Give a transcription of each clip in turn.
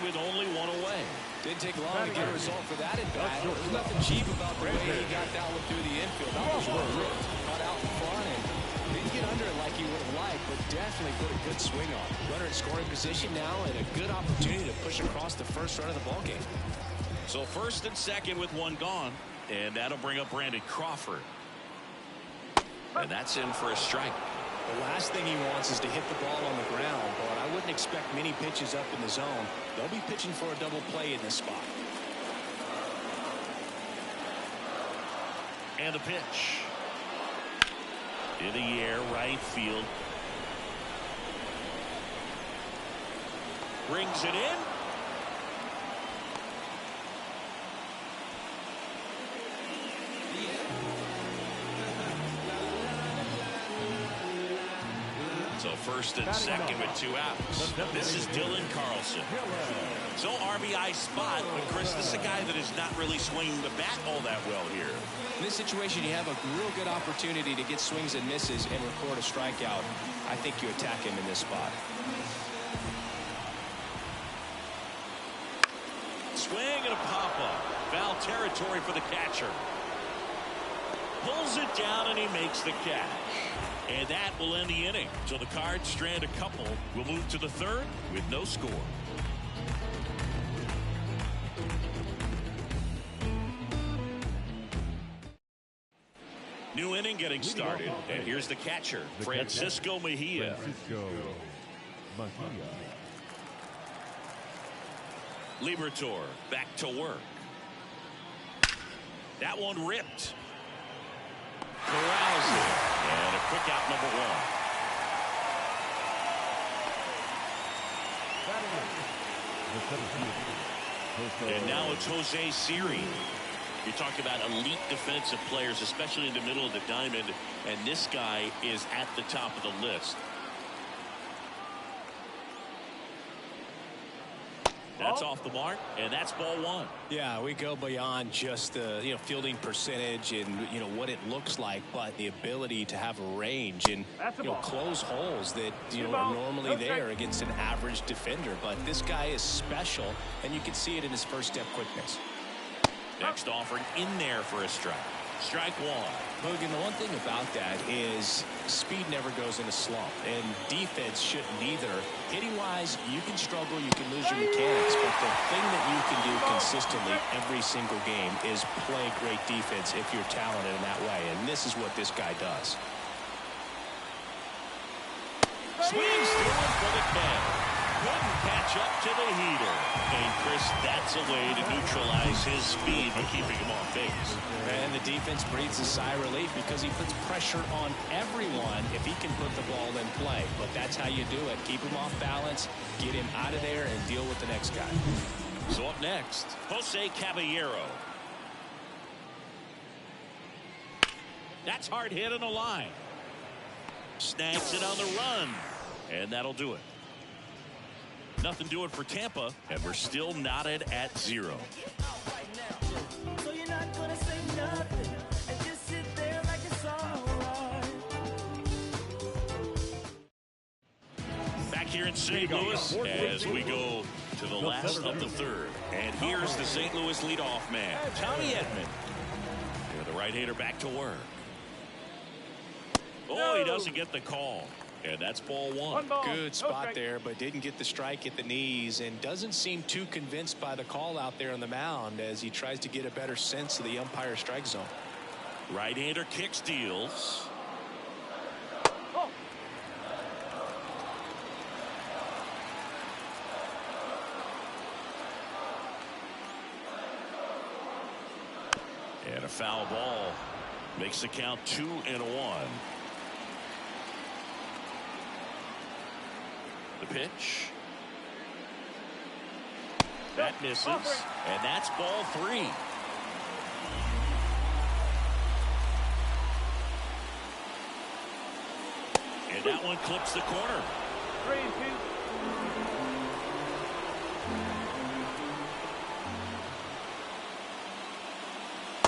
with only one away. Didn't take long to get a result for that at bat. There's nothing cheap about the way he got that one through the infield. That was ripped, cut out in front, and didn't get under it like he would have liked, but definitely put a good swing on. Runner in scoring position now, and a good opportunity to push across the first run of the ballgame. So first and second with one gone, and that'll bring up Brandon Crawford. And that's in for a strike. The last thing he wants is to hit the ball on the ground, but I wouldn't expect many pitches up in the zone. They'll be pitching for a double play in this spot. And the pitch. In the air, right field. Brings it in. So first and second with 2 outs. This is Dylan Carlson. So RBI spot, but Chris, this is a guy that is not really swinging the bat all that well here. In this situation, you have a real good opportunity to get swings and misses and record a strikeout. I think you attack him in this spot. Swing and a pop-up. Foul territory for the catcher. Pulls it down and he makes the catch. And that will end the inning. So the Cards strand a couple. We'll move to the third with no score. New inning getting started. And here's the catcher, Francisco Mejia. Liberatore back to work. That one ripped. Corrals it. And a quick out, number 1. And now it's Jose Siri. You talk about elite defensive players, especially in the middle of the diamond, and this guy is at the top of the list. That's off the mark, and that's ball 1. Yeah, we go beyond just the fielding percentage and what it looks like, but the ability to have a range and close holes that are normally there against an average defender. But this guy is special, and you can see it in his first step quickness. Next offering in there for a strike. Strike 1. Hogan, the one thing about that is speed never goes in a slump, and defense shouldn't either. Hitting-wise, you can struggle, you can lose your mechanics, but the thing that you can do consistently every single game is play great defense if you're talented in that way, and this is what this guy does. Swings through it for the catch. Couldn't catch up to the heater. And Chris, that's a way to neutralize his speed by keeping him off base. And the defense breathes a sigh of relief because he puts pressure on everyone if he can put the ball in play. But that's how you do it. Keep him off balance, get him out of there, and deal with the next guy. So up next, Jose Caballero. That's hard hit on the line. Snags it on the run. And that'll do it. Nothing doing for Tampa, and we're still knotted at 0. Back here in St. Louis as we go to the last of the third. And here's the St. Louis leadoff man, Tommy Edman. And the right-hander back to work. Oh, he doesn't get the call. And that's ball 1. Good spot there, but didn't get the strike at the knees and doesn't seem too convinced by the call out there on the mound as he tries to get a better sense of the umpire strike zone. Right-hander kick steals. And a foul ball makes the count 2-1. The pitch. That misses, and that's ball 3. And that one clips the corner. 3-2.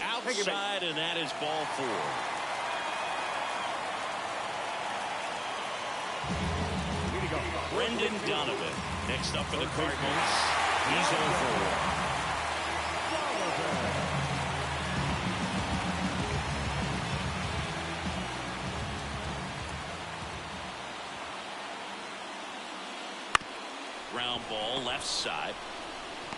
Outside, and that is ball 4. Brendan Donovan next up for the Cardinals. He's 0 for 1. Ground ball left side.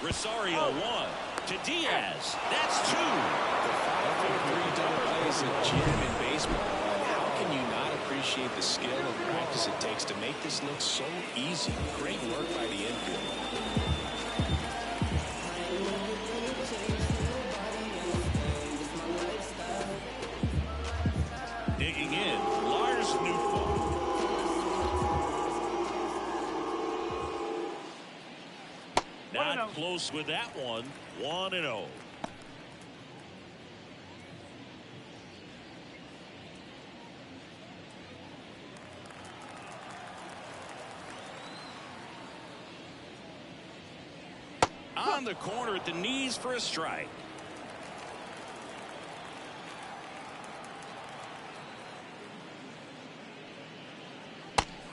Rosario 1 to Diaz. That's 2. The 5-4-3 double play is a gem in baseball. And how can you not appreciate the skill and practice it takes to make this look so easy? Great work by the infield. Digging in, Lars Nootbaar. Not close with that one. 1-0. On the corner at the knees for a strike.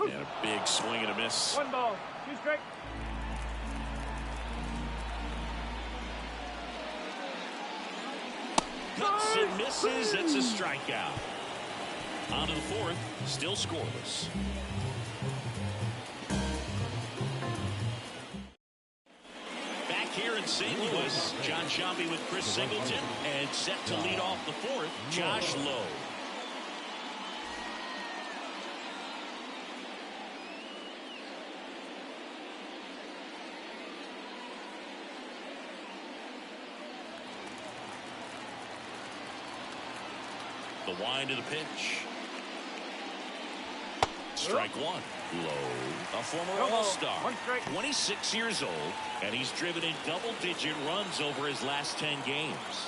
And a big swing and a miss. 1 ball, 2 strikes. Cuts and misses. It's a strikeout. On to the 4th. Still scoreless. Back here in St. Louis, John Sciambi with Chris Singleton, and set to lead off the 4th, Josh Lowe. The wind of the pitch. Strike 1. Low, a former All-Star, 26 years old, and he's driven in double-digit runs over his last 10 games.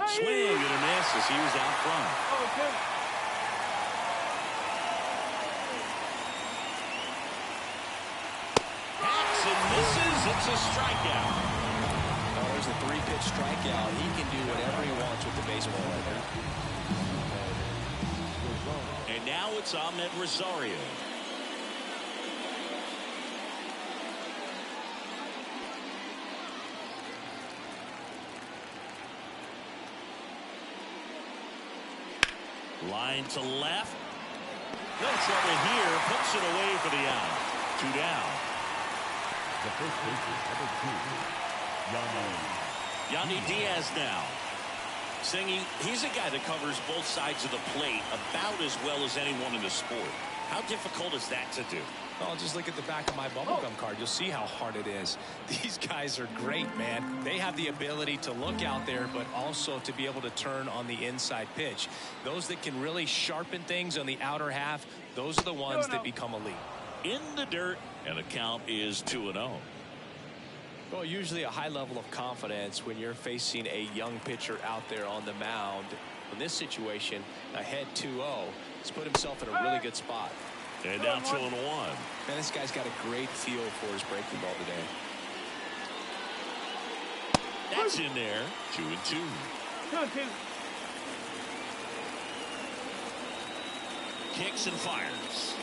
Swing and a miss as he was out front. Hacks and misses. It's a strikeout. There's a 3-pitch strikeout. He can do whatever he wants with the baseball right there. And now it's Ahmed Rosario. Line to left. No trouble here. Puts it away for the out. 2 down. The first baseman, number 2, Yandy Diaz now. Singy, he's a guy that covers both sides of the plate about as well as anyone in the sport. How difficult is that to do? Oh, just look at the back of my bubblegum card. You'll see how hard it is. These guys are great, man. They have the ability to look out there, but also to be able to turn on the inside pitch. Those that can really sharpen things on the outer half, those are the ones that become elite. In the dirt, and the count is 2-0. Well, usually a high level of confidence when you're facing a young pitcher out there on the mound. In this situation, ahead 2-0, he's put himself in a really good spot. And now 2-1. Man, this guy's got a great feel for his breaking ball today. That's in there. 2-2. 2-2. Kicks and fires.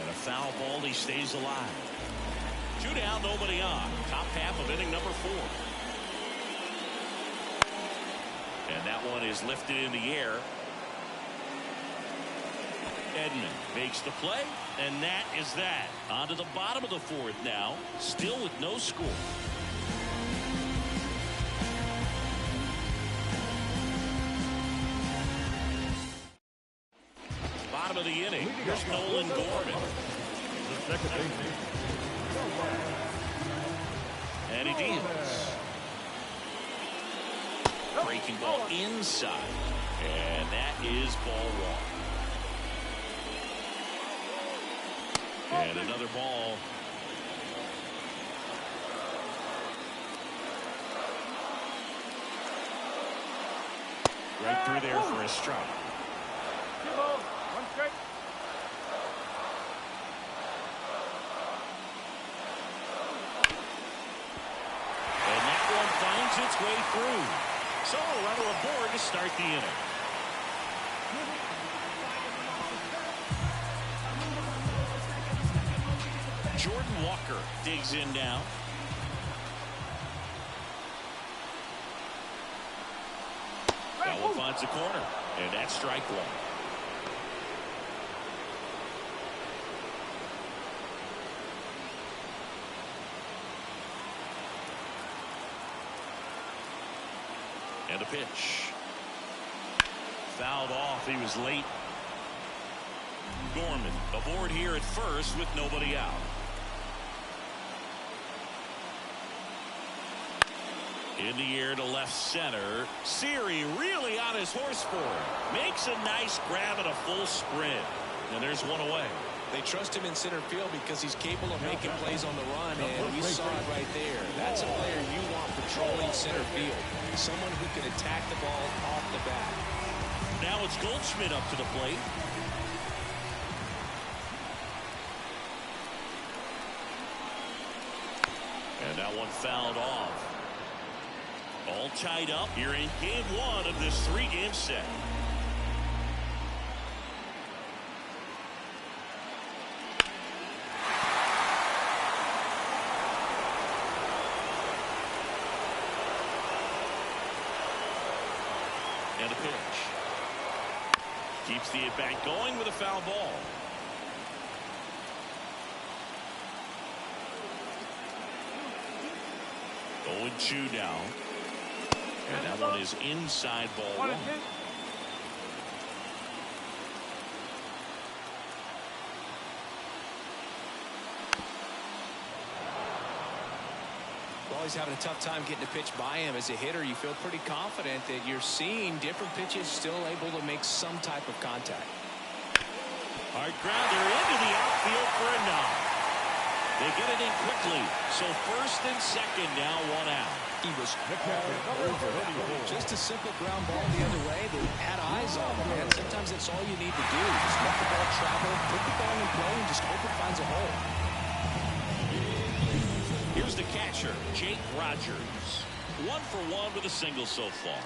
And a foul ball. He stays alive. 2 down, nobody on. Top half of inning number 4. And that one is lifted in the air. Edman makes the play, and that is that. On to the bottom of the 4th now, still with no score. Bottom of the inning, here's Nolan Gorman. The second baseman, And he deals. Breaking ball inside. And that is ball 1. And another ball. Right through there for a strike. 2 balls, 1 strike. And that one finds its way through. So a runner aboard to start the inning. Jordan Walker digs in now. That one finds the corner, and that's strike one. And a pitch. Fouled off. He was late. Gorman aboard here at first with nobody out. In the air to left center. Siri really on his horse for it. Makes a nice grab and a full sprint. And there's one away. They trust him in center field because he's capable of making plays on the run, and we saw it right there. That's a player you want patrolling center field. Someone who can attack the ball off the bat. Now it's Goldschmidt up to the plate. And that one fouled off. All tied up here in game one of this three-game set. And a pitch. Keeps the at-bat going with a foul ball. Oh, 0-2 now. And that one is inside ball one. Well, he's having a tough time getting a pitch by him. As a hitter, you feel pretty confident that you're seeing different pitches still able to make some type of contact. Hard grounder into the outfield for a knock. They get it in quickly. So first and second now, one out. He was all over that. Just a simple ground ball the other way. They had eyes on him, man. Sometimes that's all you need to do. Just let the ball travel, put the ball in play, and just hope it finds a hole. Here's the catcher, Jake Rogers. 1 for 1 with a single so far.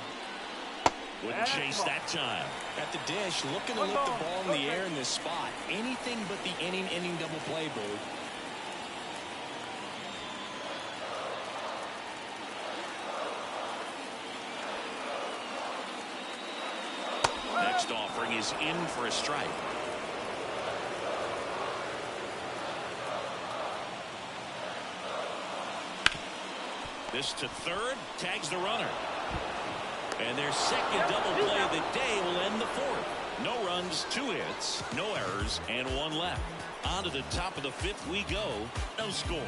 Wouldn't chase that time. At the dish, looking to lift the ball in the air in this spot. Anything but the inning double play, Boo. Next offering is in for a strike. This to third, tags the runner. And their second double play of the day will end the fourth. No runs, 2 hits, no errors, and 1 left. On to the top of the fifth we go. No score.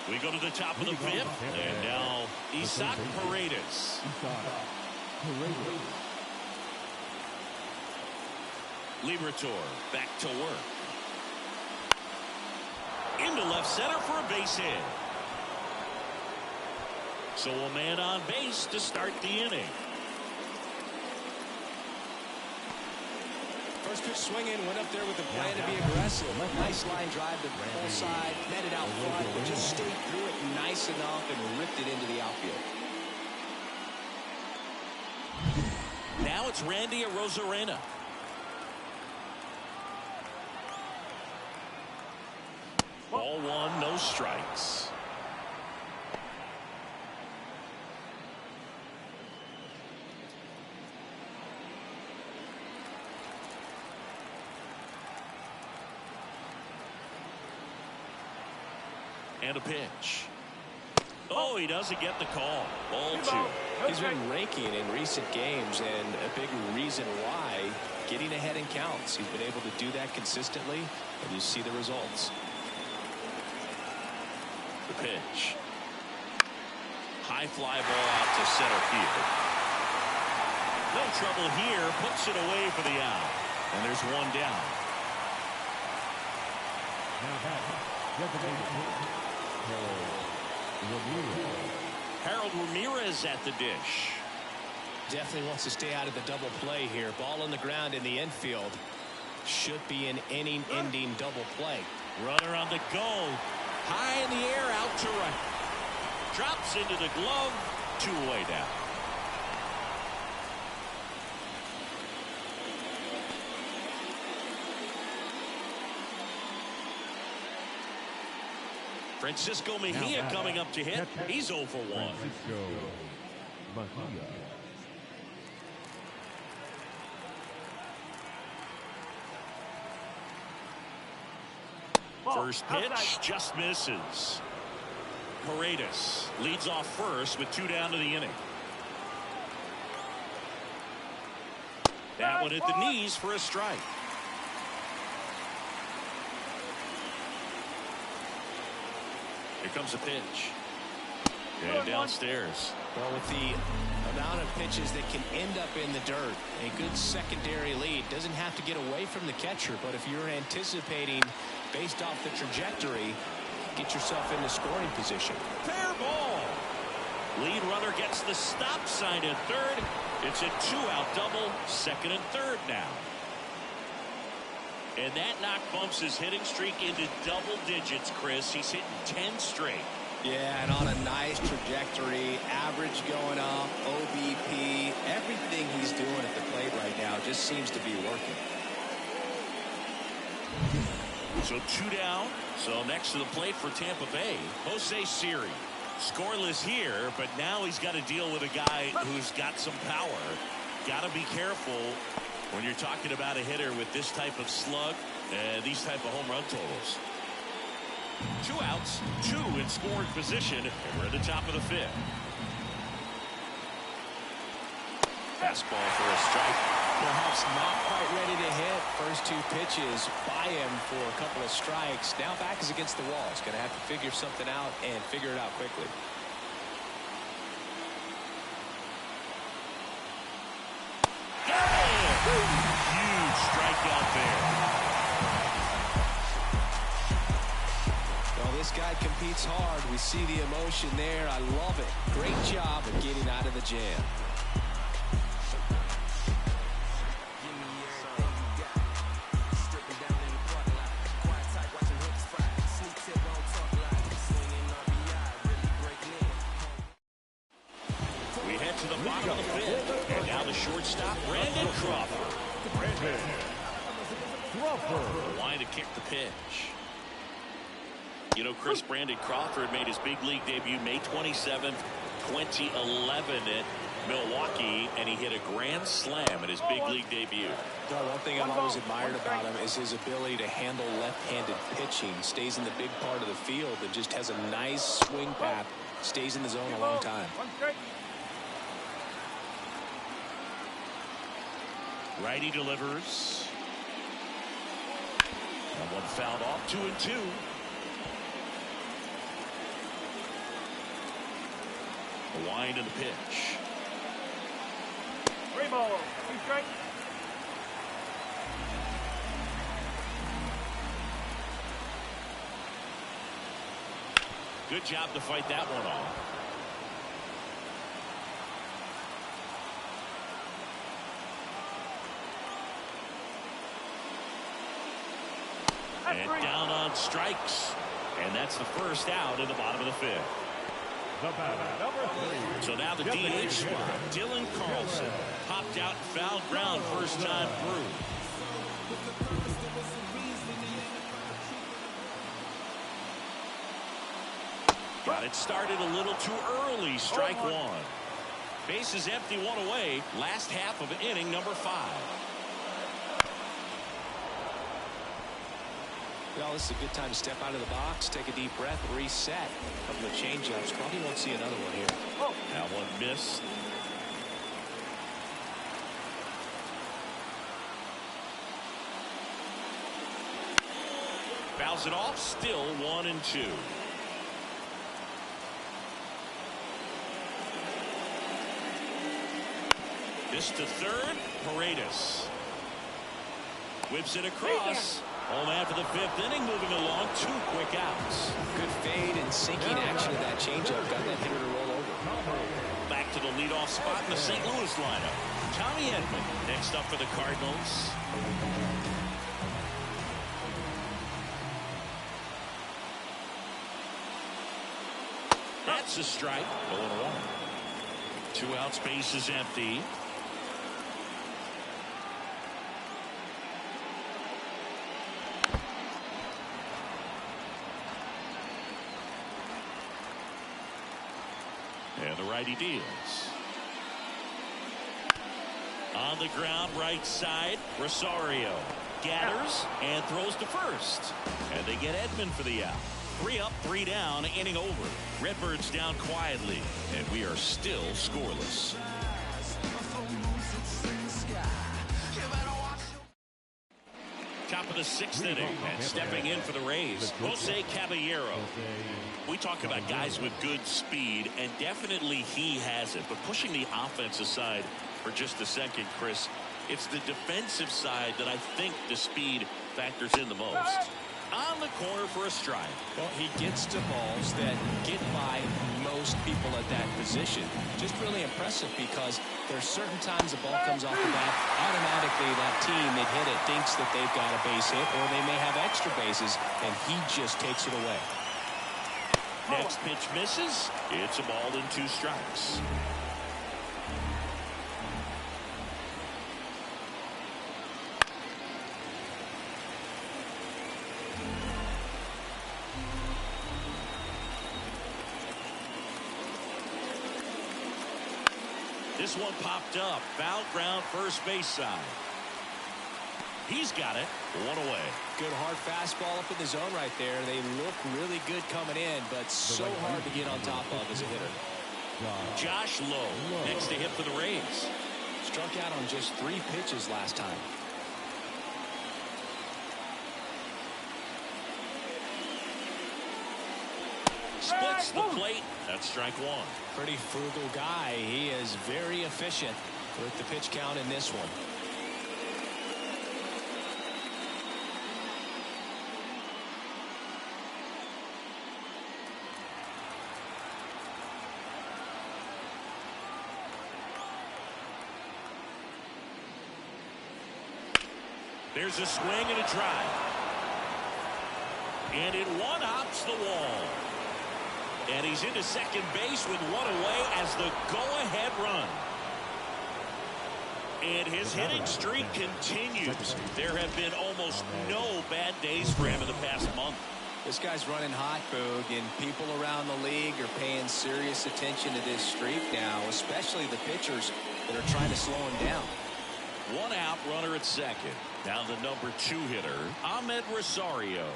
We go to the top of the fifth, and now Isaac Paredes. Liberatore back to work. Into left center for a base hit. So a man on base to start the inning. First pitch swinging, went up there with the plan to be aggressive. Nice line drive to the full side, met it out front, but just stayed through it nice enough and ripped it into the outfield. Now it's Randy Arozarena. Ball 1, no strikes. And a pitch. Oh, he doesn't get the call. Ball 2. He's been raking in recent games, and a big reason why, getting ahead in counts. He's been able to do that consistently, and you see the results. The pitch. High fly ball out to center field. No trouble here. Puts it away for the out. And there's one down. Harold Ramirez at the dish. Definitely wants to stay out of the double play here. Ball on the ground in the infield. Should be an inning-ending double play. Runner on the go. High in the air, out to right. Drops into the glove. 2 away down. Francisco Mejia coming up to hit. He's 0 for 1. Francisco Mejia. First pitch just misses. Paredes leads off first with 2 down to the inning. That one hit the knees for a strike. Here comes a pitch. And downstairs. Well, with the amount of pitches that can end up in the dirt, a good secondary lead doesn't have to get away from the catcher, but if you're anticipating based off the trajectory, get yourself into scoring position. Fair ball. Lead runner gets the stop sign at third. It's a 2-out double, second and third now. And that knock bumps his hitting streak into double digits, Chris. He's hitting 10 straight. Yeah, and on a nice trajectory, average going up, OBP, everything he's doing at the plate right now just seems to be working. So 2 down. So next to the plate for Tampa Bay, Jose Siri. Scoreless here, but now he's got to deal with a guy who's got some power. Got to be careful when you're talking about a hitter with this type of slug and these type of home run totals. 2 outs, 2 in scoring position, and we're at the top of the 5th. Fastball for a strike. Perhaps not quite ready to hit. First 2 pitches by him for a couple of strikes. Now back is against the wall. He's going to have to figure something out and figure it out quickly. Huge strikeout there. Well, this guy competes hard. We see the emotion there. I love it. Great job of getting out of the jam. We head to the bottom of the 5th, and now the shortstop, Brandon Crawford. Line to kick the pitch. You know, Chris, Brandon Crawford made his big league debut May 27th, 2011 at Milwaukee, and he hit a grand slam in his big league debut. Well, one thing I've always admired about him is his ability to handle left-handed pitching. Stays in the big part of the field and just has a nice swing path. Stays in the zone a long time. Righty delivers. And one fouled off, 2-2. The wind and the pitch. 3 balls, 2 strikes. Good job to fight that one off. And down on strikes. And that's the first out in the bottom of the 5th. So now the DH spot. Dylan Carlson popped out and fouled ground first time through. Got it started a little too early. Strike 1. Bases empty, 1 away. Last half of inning number 5. Well, this is a good time to step out of the box, take a deep breath, reset. A couple of changeups. Probably won't see another one here. That one missed. Fouls it off. Still 1-2. This to third. Paredes whips it across. Home after the 5th inning, moving along. 2 quick outs. Good fade and sinking action of that changeup. Got that hitter to roll over. Back to the leadoff spot in the St. Louis lineup. Tommy Edman next up for the Cardinals. That's a strike. 0-1. 2 outs, base is empty. the righty deals. On the ground, right side, Rosario gathers and throws to first. And they get Edman for the out. 3 up, 3 down, inning over. Redbirds down quietly, and we are still scoreless. Top of the 6th inning, and stepping in for the Rays, Jose Caballero. We talk about guys with good speed, and definitely he has it. But pushing the offense aside for just a second, Chris, it's the defensive side that I think the speed factors in the most. On the corner for a strike. Well, he gets to balls that get by most people at that position. Just really impressive because there's certain times the ball comes off the bat, automatically that team that hit it thinks that they've got a base hit or they may have extra bases, and he just takes it away. Next pitch misses. It's a ball and 2 strikes. This one popped up. Foul ground, first base side. He's got it. 1 away. Good hard fastball up in the zone right there. They look really good coming in, but so hard to get on top of as a hitter. Josh Lowe next to hit for the Rays. Struck out on just 3 pitches last time. Splits the plate. That's strike 1. Pretty frugal guy. He is very efficient with the pitch count in this one. There's a swing and a drive. And it one-hops the wall. And he's into second base with 1 away as the go-ahead run. And his hitting streak continues. There have been almost no bad days for him in the past month. This guy's running hot, Boog, and people around the league are paying serious attention to this streak now, especially the pitchers that are trying to slow him down. 1 out, runner at second. Now the number 2 hitter, Ahmed Rosario.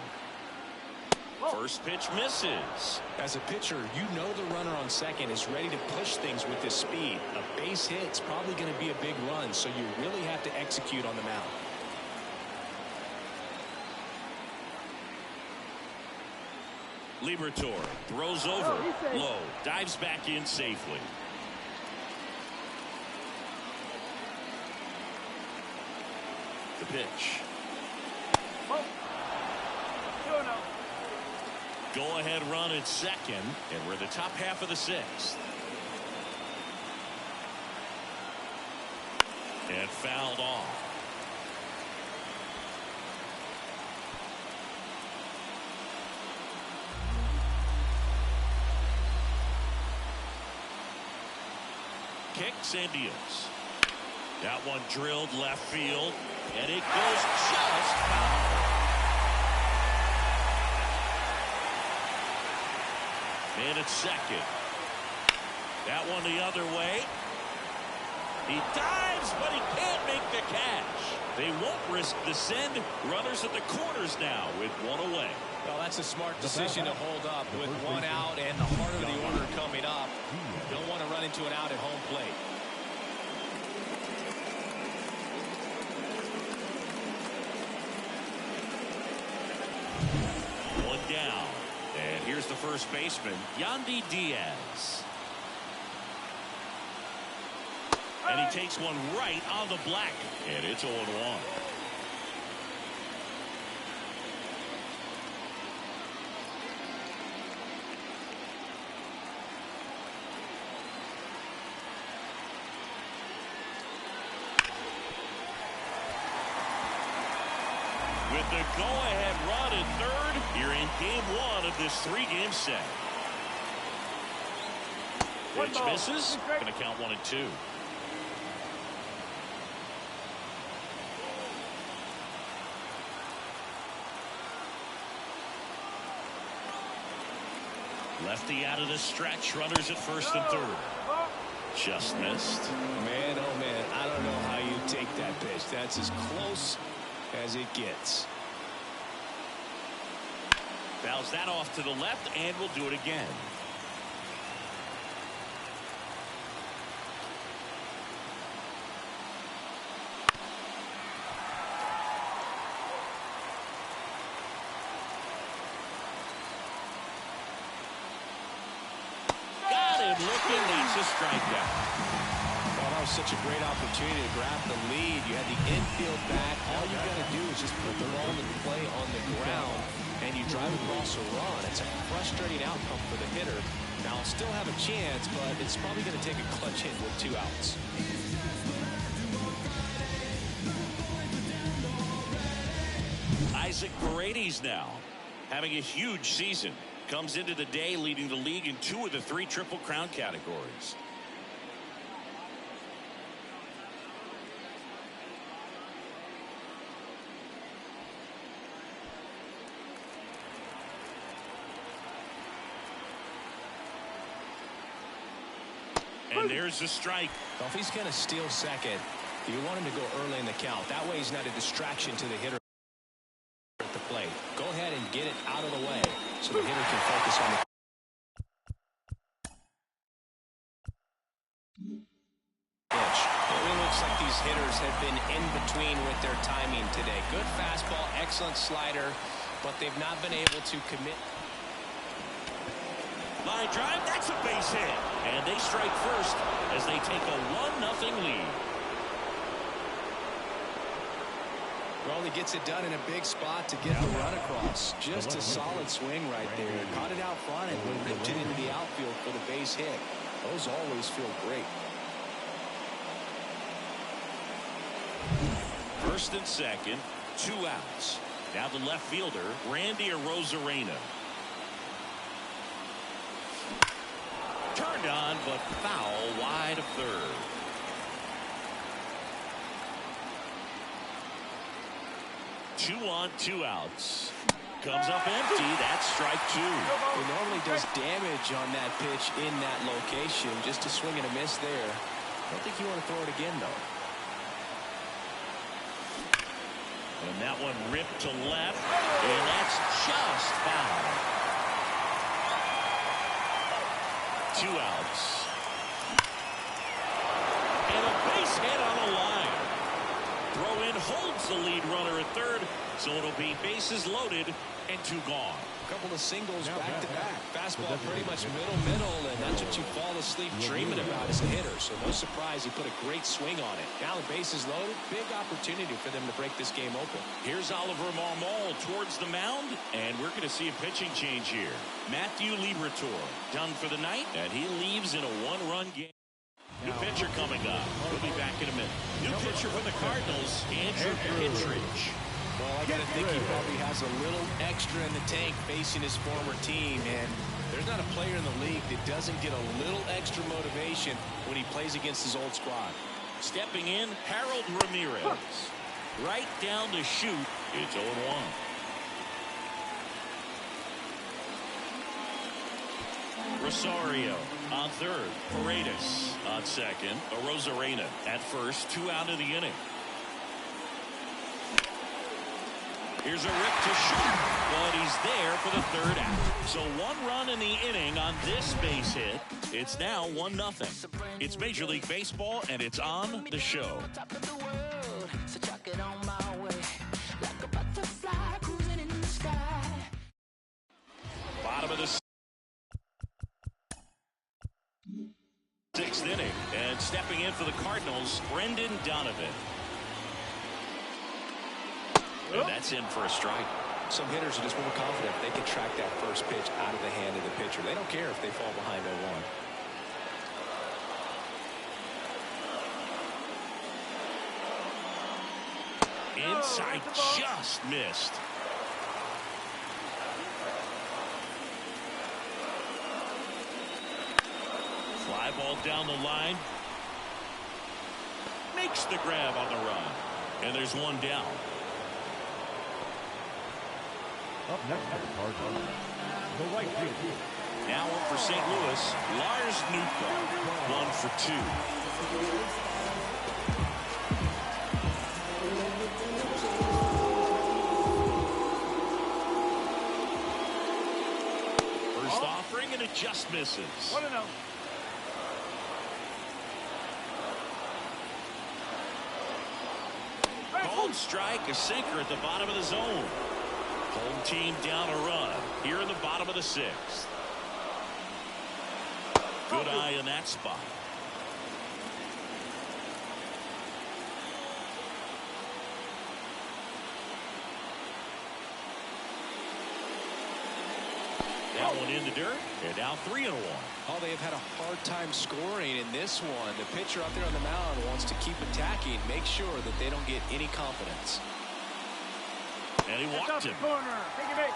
First pitch misses. As a pitcher, you know the runner on second is ready to push things with his speed. A base hit's probably going to be a big run, so you really have to execute on the mound. Liberatore throws over. Low dives back in safely. The pitch. Go-ahead run at second, and we're in the top half of the 6th. And fouled off. Kicks and deals. That one drilled left field, and it goes just foul. Man at second. That one the other way. He dives, but he can't make the catch. They won't risk the send. Runners at the corners now with 1 away. Well, that's a smart decision to hold up with 1 out and the heart of the order coming up. Don't want to run into an out at home plate. One down. And here's the first baseman, Yandy Diaz. And he takes one right on the black. And it's 0-1. With the go-ahead run at third, you're in game 1 of this 3-game set. Pitch misses. Going to count 1 and 2. Lefty out of the stretch. Runners at first and third. Just missed. Man, oh man, I don't know how you take that pitch. That's as close as it gets. Fouls that off to the left, and we'll do it again. Got him looking. That's a strikeout. Well, that was such a great opportunity to grab the lead. You had the infield back. All you got to do is just put the ball in play on the ground, and you drive across a run. It's a frustrating outcome for the hitter. Now, I'll still have a chance, but it's probably going to take a clutch hit with 2 outs. Isaac Paredes now having a huge season. Comes into the day leading the league in 2 of the 3 Triple Crown categories. And there's a strike. Well, if he's going to steal second, you want him to go early in the count. That way he's not a distraction to the hitter at the plate. Go ahead and get it out of the way so the hitter can focus on the pitch. It really looks like these hitters have been in between with their timing today. Good fastball, excellent slider, but they've not been able to commit. Line drive, that's a base hit. And they strike first as they take a 1-0 lead. Well, he gets it done in a big spot to get the run across. Just a solid swing right there. Caught it out front and ripped it into the outfield for the base hit. Those always feel great. First and second, 2 outs. Now the left fielder, Randy Arozarena. Turned on, but foul wide of third. Two on, 2 outs. Comes up empty. That's strike 2. He normally does damage on that pitch in that location. Just a swing and a miss there. I don't think you want to throw it again, though. And that one ripped to left. And that's just foul. 2 outs. And a base hit on a line. Throw in holds the lead runner at third, so it'll be bases loaded and 2 gone. A couple of singles back to back. Fastball pretty much middle, and that's what you fall asleep dreaming about as a hitter. So no surprise he put a great swing on it. Now the bases loaded, big opportunity for them to break this game open. Here's Oliver Marmol towards the mound, and we're going to see a pitching change here. Matthew Liberatore done for the night, and he leaves in a 1-run game. New pitcher coming up. We'll be back in a minute. New pitcher for the Cardinals, Andrew Kittredge. Well, I gotta think he probably has a little extra in the tank facing his former team, and there's not a player in the league that doesn't get a little extra motivation when he plays against his old squad. Stepping in, Harold Ramirez. Right down to shoot. It's 0-1. Rosario on third. Paredes on second. Arozarena at first. 2 out of the inning. Here's a rip to short, but he's there for the 3rd out. So 1 run in the inning on this base hit. It's now 1-0. It's Major League Baseball, and it's on the show. Bottom of the 6th inning, and stepping in for the Cardinals, Brendan Donovan. And that's in for a strike. Some hitters are just more confident they can track that first pitch out of the hand of the pitcher. They don't care if they fall behind 0-1. Inside, just missed. Fly ball down the line. Makes the grab on the run. And there's 1 down. Up next for the Cardinals, the right fielder, Now up for St. Louis, Lars Nootbaar, 1 for 2. First offering, and it just misses. 1-0. Called strike, a sinker at the bottom of the zone. Home team down a run here in the bottom of the 6th. Good eye in that spot. That one in the dirt, and now 3-1. Oh, they have had a hard time scoring in this one. The pitcher out there on the mound wants to keep attacking, make sure that they don't get any confidence. And he walked him. Corner. Take it back.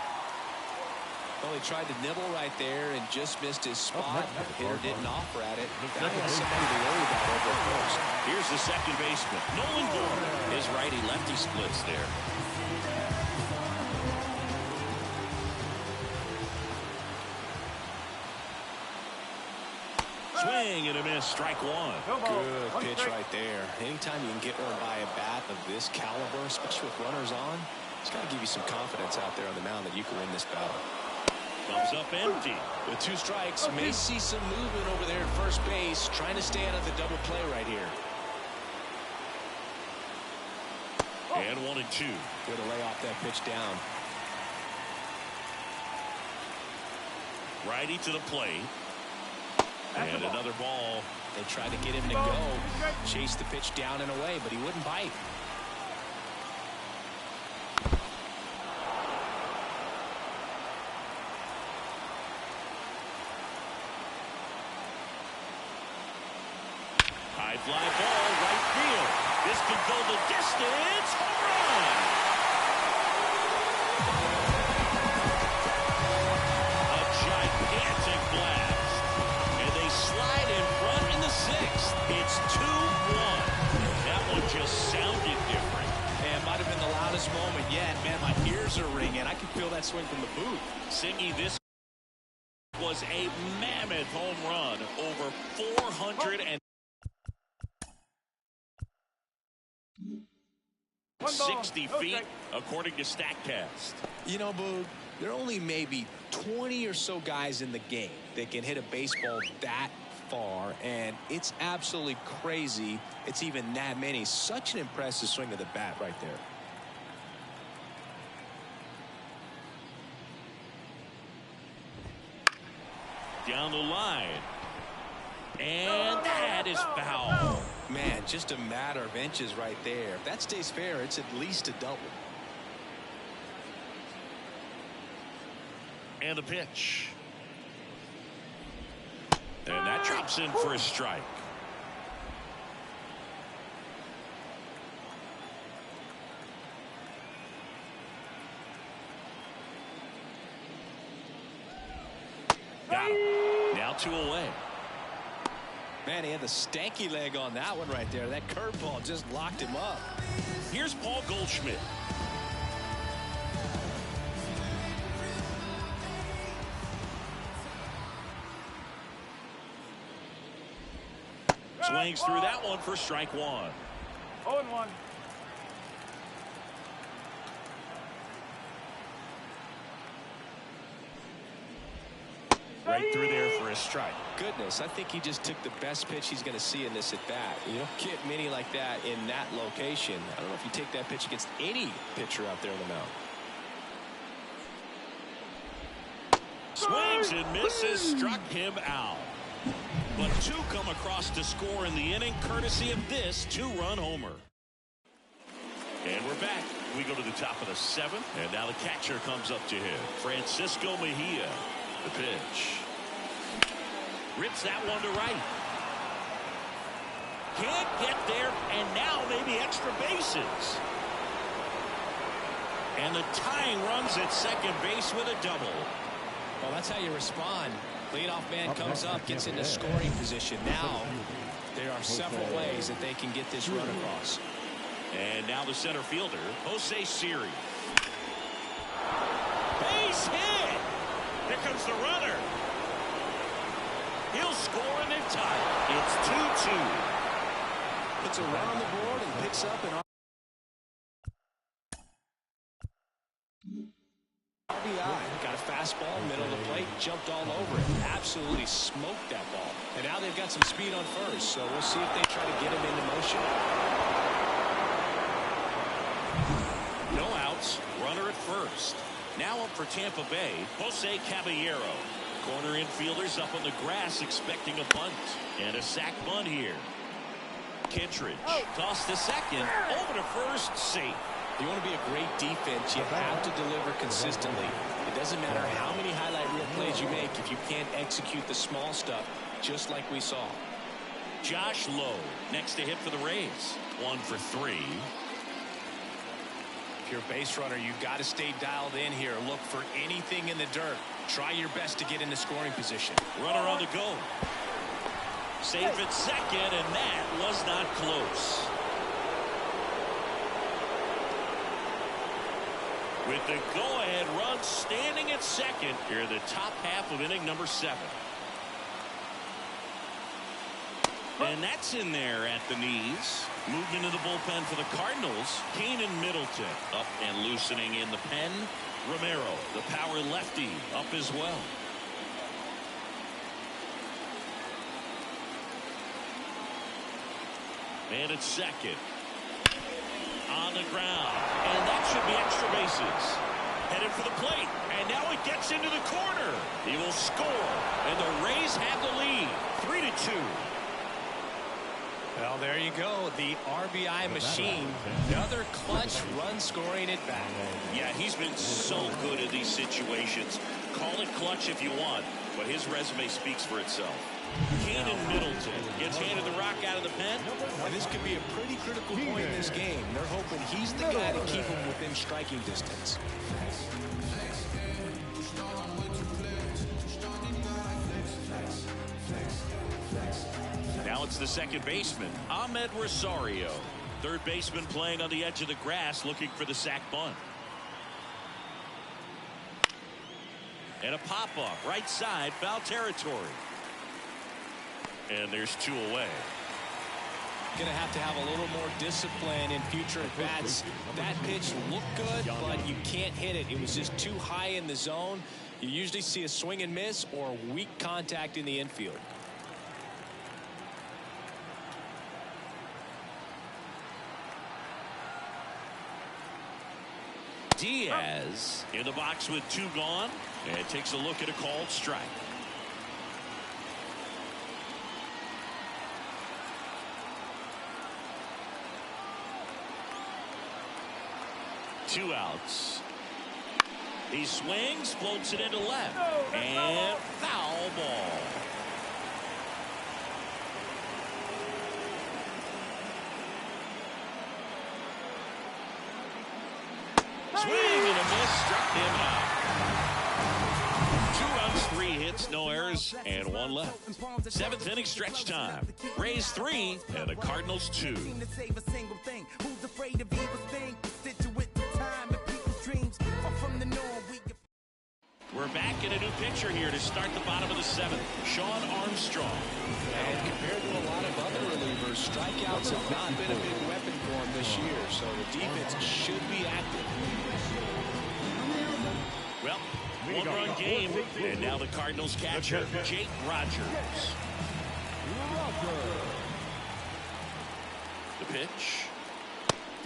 Well, he tried to nibble right there and just missed his spot. The hitter didn't offer at it. That was somebody to worry about over at first. Here's the second baseman, Nolan Gorman. His righty-lefty splits there. Swing and a miss, strike 1. Good pitch right there. Anytime you can get one by a bat of this caliber, especially with runners on, it's got to give you some confidence out there on the mound that you can win this battle. Comes up empty. With 2 strikes, may see some movement over there at first base, trying to stay out of the double play right here. And 1-2. Good to lay off that pitch down. Righty to the plate. And another ball. They tried to get him to go, chase the pitch down and away, but he wouldn't bite. High fly ball, right field. This could go the distance. Home run! A gigantic blast. And they slide in front in the 6th. It's 2-1. That one just sounded different. Man, might have been the loudest moment yet. Man, my ears are ringing. I can feel that swing from the booth. Singy, this was a mammoth home run. Over 460 feet, according to StatCast. You know, Boog, there are only maybe 20 or so guys in the game that can hit a baseball that far, and it's absolutely crazy it's even that many. Such an impressive swing of the bat right there. Down the line. And that is foul. Man, just a matter of inches right there. If that stays fair, it's at least a double. And a pitch. And that drops in for a strike. Got him. Now 2 away. Man, he had the stanky leg on that one right there. That curveball just locked him up. Here's Paul Goldschmidt. Swings through that one for strike 1. 0-1. Right through there for a strike. Goodness, I think he just took the best pitch he's going to see in this at bat. You don't get many like that in that location. I don't know if you take that pitch against any pitcher out there on the mound. Swings and misses, struck him out. But 2 come across to score in the inning, courtesy of this 2-run homer. And we're back. We go to the top of the 7th, and now the catcher comes up to him. Francisco Mejia. The pitch. Rips that one to right. Can't get there, and now maybe extra bases. And the tying runs at second base with a double. Well, that's how you respond. Leadoff man comes up, gets into scoring position. Now, there are several ways that they can get this run across. And now the center fielder, Jose Siri. Base hit! Here comes the runner. He'll score and they've tied. It's 2-2. Puts a run on the board and picks up an RBI. Got a fastball, middle of the plate, jumped all over it. Absolutely smoked that ball. And now they've got some speed on first, so we'll see if they try to get him into motion. No outs, runner at first. Now up for Tampa Bay, Jose Caballero. Corner infielders up on the grass expecting a bunt. And a sac bunt here. Kittredge tossed to second, over to first, safe. You want to be a great defense, you have to deliver consistently. It doesn't matter how many highlight reel plays you make if you can't execute the small stuff, just like we saw. Josh Lowe next to hit for the Rays. 1 for 3. If you're a base runner, you've got to stay dialed in here. Look for anything in the dirt. Try your best to get into scoring position. Runner on the go. Safe at second, and that was not close. With the go-ahead run standing at second here in the top half of inning number 7. And that's in there at the knees. Movement in the bullpen for the Cardinals. Keenan Middleton up and loosening in the pen. Romero, the power lefty, up as well. And at second. On the ground. And that should be extra bases. Headed for the plate. And now it gets into the corner. He will score. And the Rays have the lead. 3-2. Well, there you go. The RBI machine. Another clutch run scoring at bat. Yeah, he's been so good in these situations. Call it clutch if you want, but his resume speaks for itself. Keenan Middleton gets handed the rock out of the pen. And this could be a pretty critical point in this game. They're hoping he's the guy to keep him within striking distance. Now it's the second baseman, Ahmed Rosario. Third baseman playing on the edge of the grass looking for the sac bunt. And a pop-up right side, foul territory. And there's 2 away. Going to have a little more discipline in future at-bats. That pitch looked good, but you can't hit it. It was just too high in the zone. You usually see a swing and miss or weak contact in the infield. Diaz in the box with 2 gone and takes a look at a called strike. Two outs. He swings, floats it into left, and foul ball. Swing and a miss, struck him out. 2 runs, 3 hits, no errors, and 1 left. 7th inning stretch time. Rays 3 and the Cardinals 2. We're back in a new pitcher here to start the bottom of the 7th. Sean Armstrong. And compared to a lot of other relievers, strikeouts have not been a big weapon for him this year, so the defense should be active. Well, 1-run game, and now the Cardinals catcher, Jake Rogers. The pitch.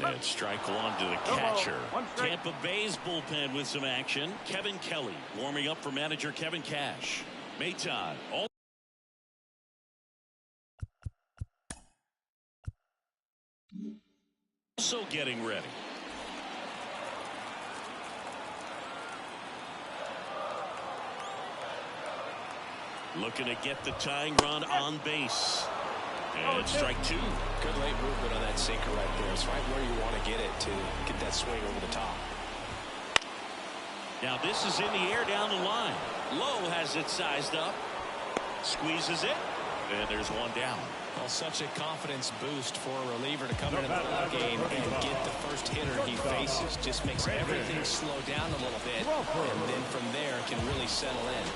And strike 1 to the catcher. Tampa Bay's bullpen with some action. Kevin Kelly warming up for manager Kevin Cash. Maton also getting ready. Looking to get the tying run on base. And strike 2. Good late movement on that sinker right there. It's right where you want to get it to get that swing over the top. Now this is in the air down the line. Lowe has it sized up. Squeezes it. And there's 1 down. Well, such a confidence boost for a reliever to come into the ball game and get the first hitter he faces. Just makes everything slow down a little bit. And then from there can really settle in.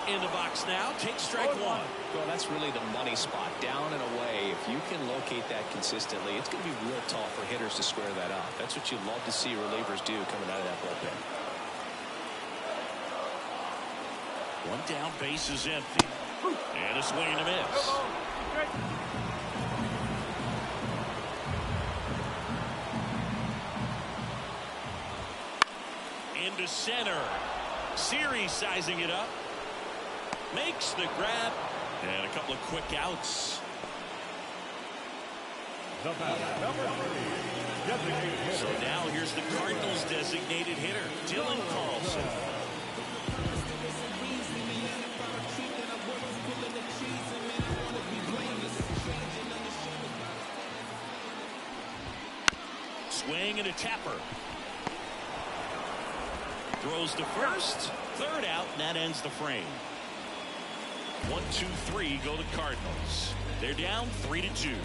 In the box now, take strike one. Well, that's really the money spot, down and away. If you can locate that consistently, it's going to be real tough for hitters to square that up. That's what you love to see relievers do coming out of that bullpen. One down, base is empty. And a swing and a miss. Into center. Series sizing it up. Makes the grab. And a couple of quick outs. The batter, number 3, designated hitter. So now here's the Cardinals' designated hitter, Dylan Carlson. Swing and a tapper. Throws to first. Third out, and that ends the frame. 1, 2, 3 go the Cardinals. They're down 3-2.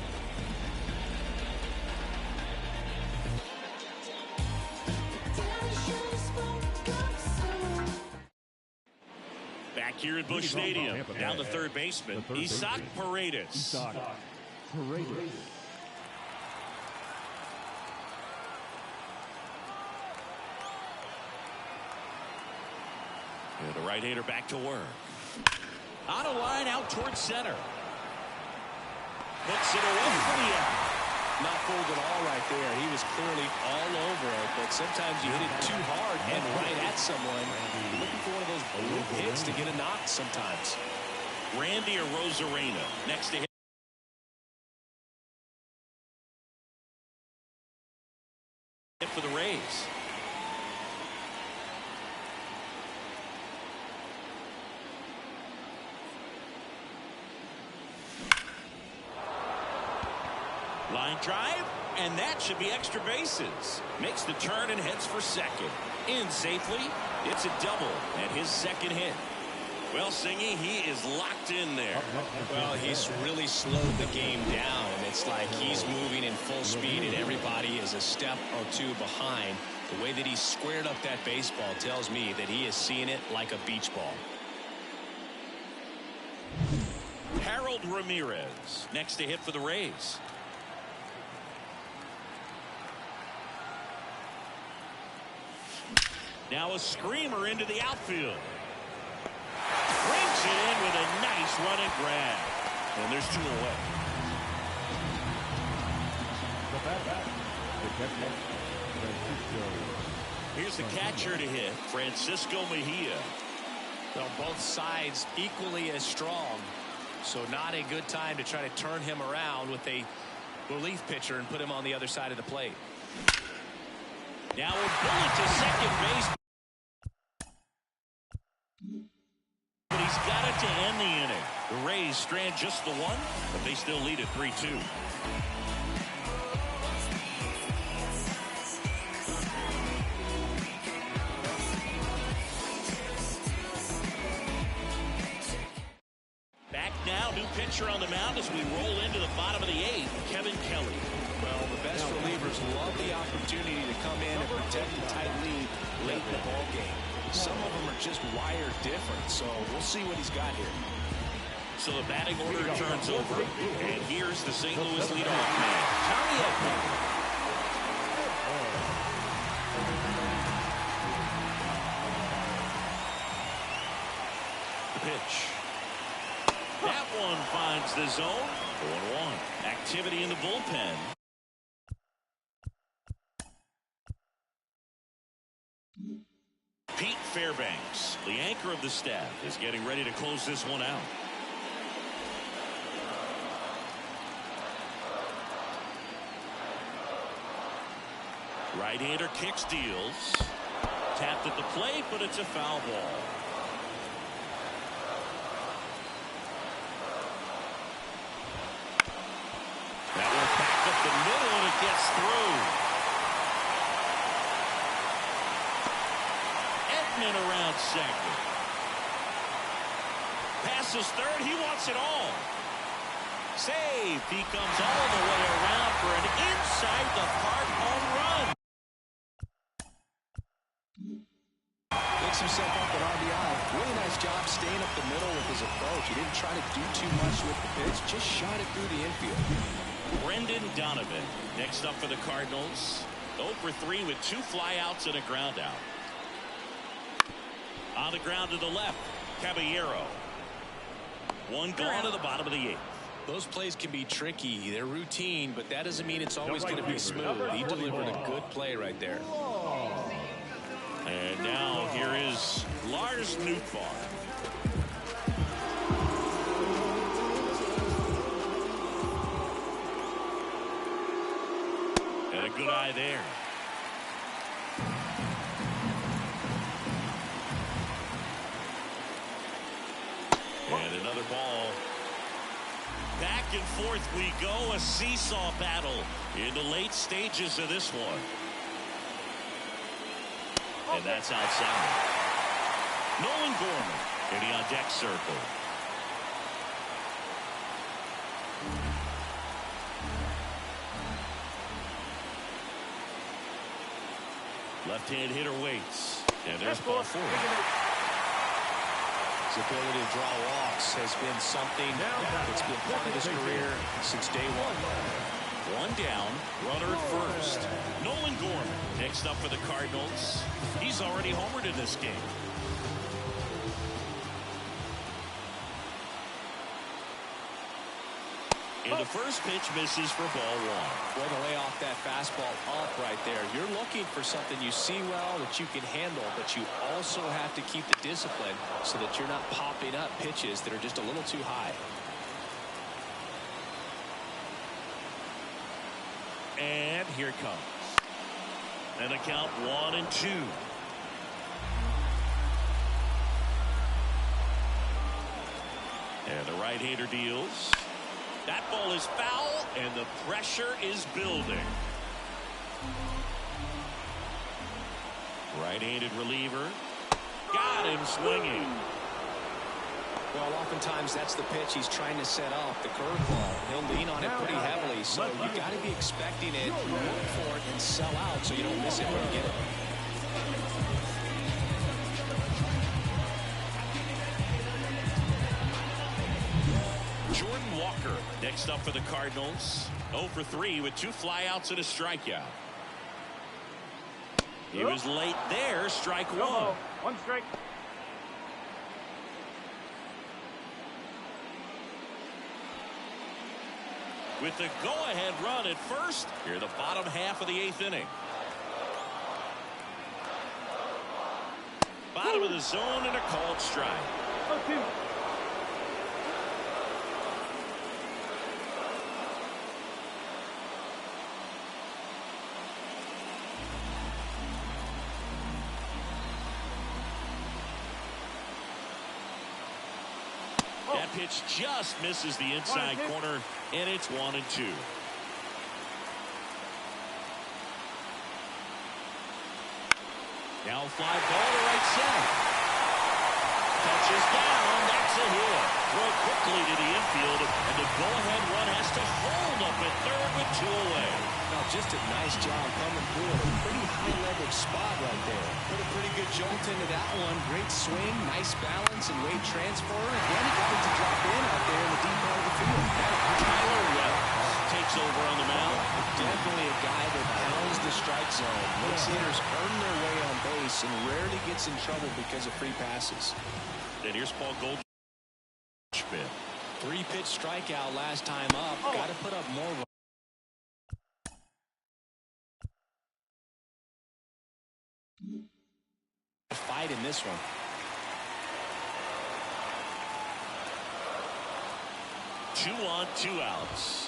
Back here at Busch Stadium, down the third baseman, Isaac Paredes. And the right-hander back to work. On a line out towards center. Puts it away for the out. Not fooled at all right there. He was clearly all over it, but sometimes you hit it too hard and right at someone. You're looking for one of those blue hits to get a knock sometimes. Randy Arozarena next to him. For the Rays. Line drive, and that should be extra bases. Makes the turn and heads for second. In safely, it's a double and his second hit. Well, Singy, he is locked in there. Well, he's really slowed the game down, and it's like he's moving in full speed, and everybody is a step or two behind. The way that he squared up that baseball tells me that he is seeing it like a beach ball. Harold Ramirez next to hit for the Rays. Now a screamer into the outfield. Brings it in with a nice run and grab. And there's 2 away. Here's the catcher to hit, Francisco Mejia. Well, both sides equally as strong. So not a good time to try to turn him around with a relief pitcher and put him on the other side of the plate. Now a bullet to second base. But he's got it to end the inning. The Rays strand just the one, but they still lead at 3-2. Back now, new pitcher on the mound as we roll into the bottom of the 8th, Kevin Kelly. Well, the best relievers love the opportunity to come in and protect the tight lead late in the ball game. Some of them are just wired different, so we'll see what he's got here. So the batting order turns over, and here's the St. Louis leadoff man, Tommy Edman. The pitch. That one finds the zone. 0-1. Activity in the bullpen. Pete Fairbanks, the anchor of the staff, is getting ready to close this one out. Right-hander kicks, deals. Tapped at the plate, but it's a foul ball. That one back up the middle, and it gets through. Edman around second. Passes third. He wants it all. Save. He comes all the way around for an inside the park home run. Picks himself up at RBI. Really nice job staying up the middle with his approach. He didn't try to do too much with the pitch, just shot it through the infield. Brendan Donovan next up for the Cardinals. 0 for 3 with 2 flyouts and a ground out. On the ground to the left, Caballero. One gone to the bottom of the 8th. Those plays can be tricky. They're routine, but that doesn't mean it's always going to be smooth. He delivered a good play right there. And now here is Lars Nootbaar. And a good eye there. And another ball. Back and forth we go. A seesaw battle in the late stages of this one. And that's outside. Nolan Gorman in the on-deck circle. Left-hand hitter waits. And there's ball 4. His ability to draw walks has been something that's been part of his career since day one. One down, runner at first. Nolan Gorman next up for the Cardinals. He's already homered in this game. And the first pitch misses for ball 1. Way to lay off that fastball up right there. You're looking for something you see well that you can handle, but you also have to keep the discipline so that you're not popping up pitches that are just a little too high. And here it comes. And a count 1-2. And the right-hander deals. That ball is foul, and the pressure is building. Right-handed reliever. Got him swinging. Well, oftentimes that's the pitch he's trying to set up, the curveball. He'll lean on it pretty heavily, so you got to be expecting it, look for it, and sell out so you don't miss it when you get it. Jordan Walker next up for the Cardinals. 0 for 3 with 2 flyouts and a strikeout. He was late there. Strike 1. 1 strike. With the go-ahead run at first, here the bottom half of the 8th inning. Bottom of the zone and a called strike. 0-2. That pitch just misses the inside corner, and it's 1-2. Now fly ball to right center. Touches down. That's a hit. Throw quickly to the infield, and the go-ahead run has to hold up at third with 2 away. Now, just a nice job coming through a pretty high-leverage spot right there. Put a pretty good jolt into that one. Great swing, nice balance, and weight transfer. And then he got it to drop in out there in the deep part of the field. Tyler Wells takes over on the mound. Definitely a guy that pounds the strike zone. Makes hitters earn their way on base and rarely gets in trouble because of free passes. And here's Paul Goldschmidt. 3-pitch strikeout last time up. Got to put up more of a fight in this one. Two on, 2 outs.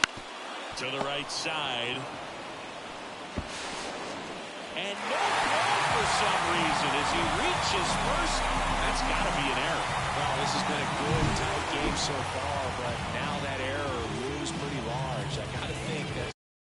To the right side. And no ball for some reason as he reaches first. That's got to be an error. Well, this has been a good, tight game so far, but now that error